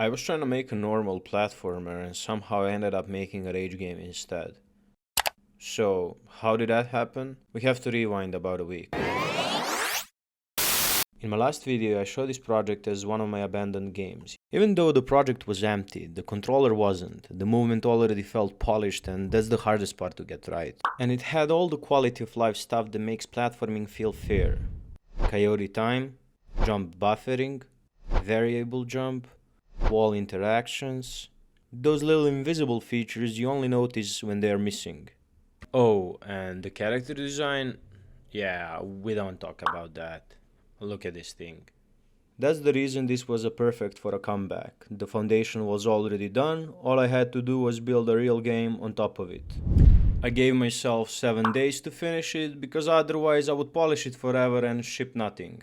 I was trying to make a normal platformer and somehow I ended up making a rage game instead. So, how did that happen? We have to rewind about a week. In my last video, I showed this project as one of my abandoned games. Even though the project was empty, the controller wasn't, the movement already felt polished, and that's the hardest part to get right. And it had all the quality of life stuff that makes platforming feel fair. Coyote time, jump buffering, variable jump, wall interactions. Those little invisible features you only notice when they are missing. Oh, and the character design? Yeah, we don't talk about that. Look at this thing. That's the reason this was a perfect for a comeback. The foundation was already done, all I had to do was build a real game on top of it. I gave myself 7 days to finish it, because otherwise I would polish it forever and ship nothing.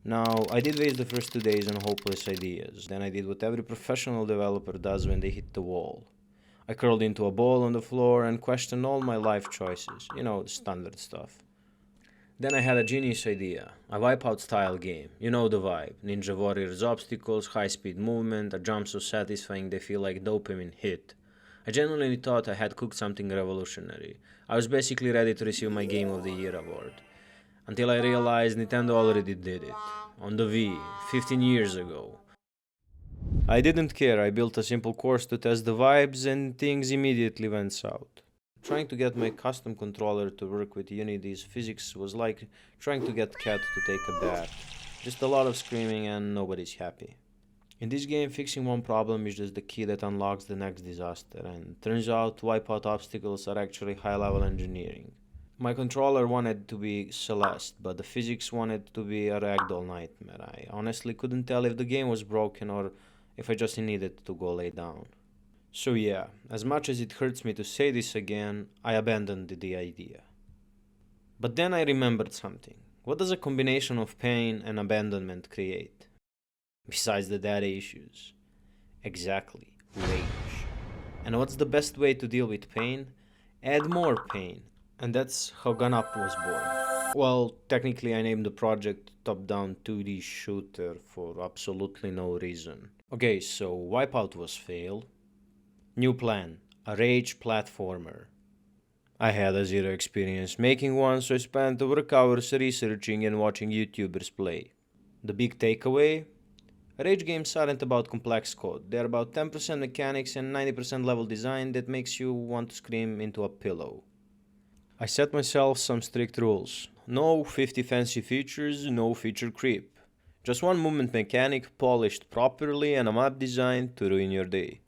Now, I did waste the first 2 days on hopeless ideas, then I did what every professional developer does when they hit the wall. I curled into a ball on the floor and questioned all my life choices, the standard stuff. Then I had a genius idea, a wipeout style game, you know the vibe, Ninja Warriors obstacles, high speed movement, a jump so satisfying they feel like dopamine hit. I genuinely thought I had cooked something revolutionary. I was basically ready to receive my Game of the Year award. Until I realized Nintendo already did it. On the Wii, 15 years ago. I didn't care, I built a simple course to test the vibes and things immediately went south. Trying to get my custom controller to work with Unity's physics was like trying to get Cat to take a bath. Just a lot of screaming and nobody's happy. In this game, fixing one problem is just the key that unlocks the next disaster, and turns out wipeout obstacles are actually high-level engineering. My controller wanted to be Celeste, but the physics wanted to be a ragdoll nightmare. I honestly couldn't tell if the game was broken or if I just needed to go lay down. So yeah, as much as it hurts me to say this again, I abandoned the idea. But then I remembered something. What does a combination of pain and abandonment create? Besides the data issues. Exactly, rage. And what's the best way to deal with pain? Add more pain. And that's how Gun Up was born. Well, technically I named the project Top-Down 2D Shooter for absolutely no reason. Okay, so Wipeout was failed. New plan, a rage platformer. I had a zero experience making one, so I spent over hours researching and watching YouTubers play. The big takeaway? Rage games aren't about complex code, they're about 10% mechanics and 90% level design that makes you want to scream into a pillow. I set myself some strict rules. No 50 fancy features, no feature creep. Just one movement mechanic polished properly and a map designed to ruin your day.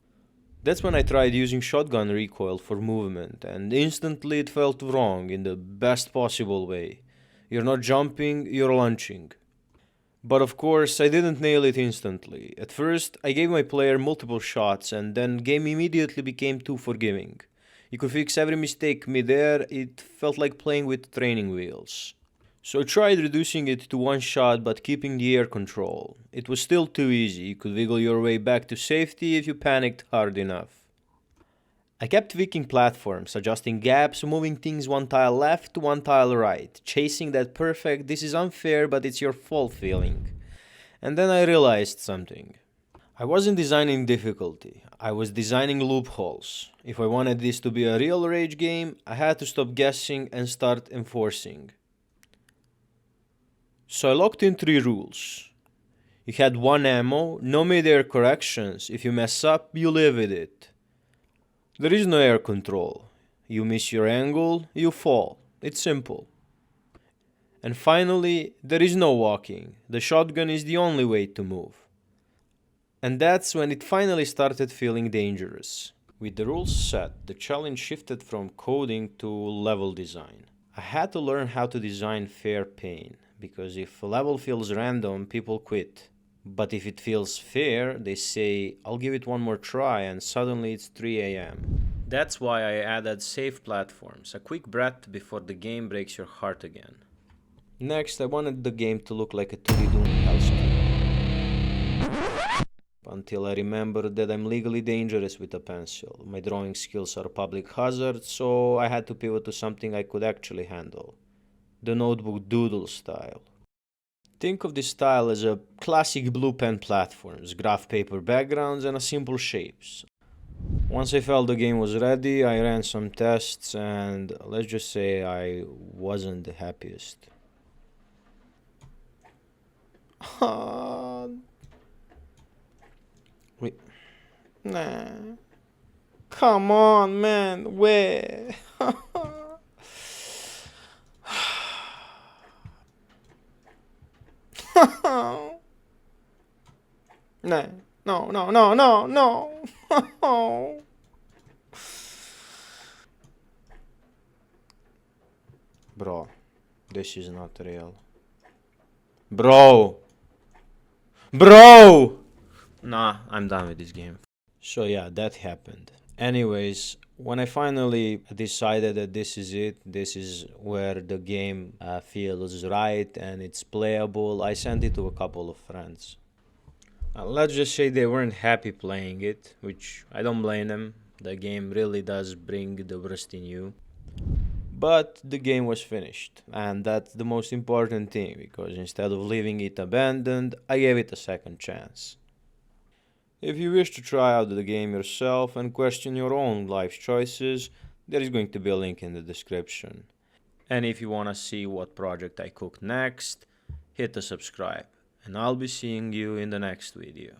That's when I tried using shotgun recoil for movement, and instantly it felt wrong in the best possible way. You're not jumping, you're launching. But of course, I didn't nail it instantly. At first, I gave my player multiple shots, and then game immediately became too forgiving. You could fix every mistake mid-air, it felt like playing with training wheels. So I tried reducing it to one shot but keeping the air control. It was still too easy, you could wiggle your way back to safety if you panicked hard enough. I kept tweaking platforms, adjusting gaps, moving things one tile left, one tile right, chasing that perfect "this is unfair but it's your fault" feeling. And then I realized something. I wasn't designing difficulty, I was designing loopholes. If I wanted this to be a real rage game, I had to stop guessing and start enforcing. So I locked in 3 rules. You had 1 ammo, no mid-air corrections. If you mess up, you live with it. There is no air control. You miss your angle, you fall. It's simple. And finally, there is no walking. The shotgun is the only way to move. And that's when it finally started feeling dangerous. With the rules set, the challenge shifted from coding to level design. I had to learn how to design fair pain. Because if a level feels random, people quit. But if it feels fair, they say, I'll give it one more try, and suddenly it's 3 AM. That's why I added safe platforms, a quick breath before the game breaks your heart again. Next, I wanted the game to look like a 2D Doom hellscape. Until I remembered that I'm legally dangerous with a pencil. My drawing skills are a public hazard, so I had to pivot to something I could actually handle. The notebook doodle style. Think of this style as a classic blue pen platforms, graph paper backgrounds and a simple shapes. Once I felt the game was ready, I ran some tests and let's just say I wasn't the happiest. Wait, nah. Come on, man, where? Nah, no, no, no, no, no. Bro, this is not real. Bro! Bro! Nah, I'm done with this game. So yeah, that happened. Anyways, when I finally decided that this is it, this is where the game feels right and it's playable, I sent it to a couple of friends. Let's just say they weren't happy playing it, which I don't blame them. The game really does bring the worst in you. But the game was finished, and that's the most important thing because instead of leaving it abandoned, I gave it a second chance. If you wish to try out the game yourself and question your own life choices, there is going to be a link in the description. And if you want to see what project I cook next, hit the subscribe, and I'll be seeing you in the next video.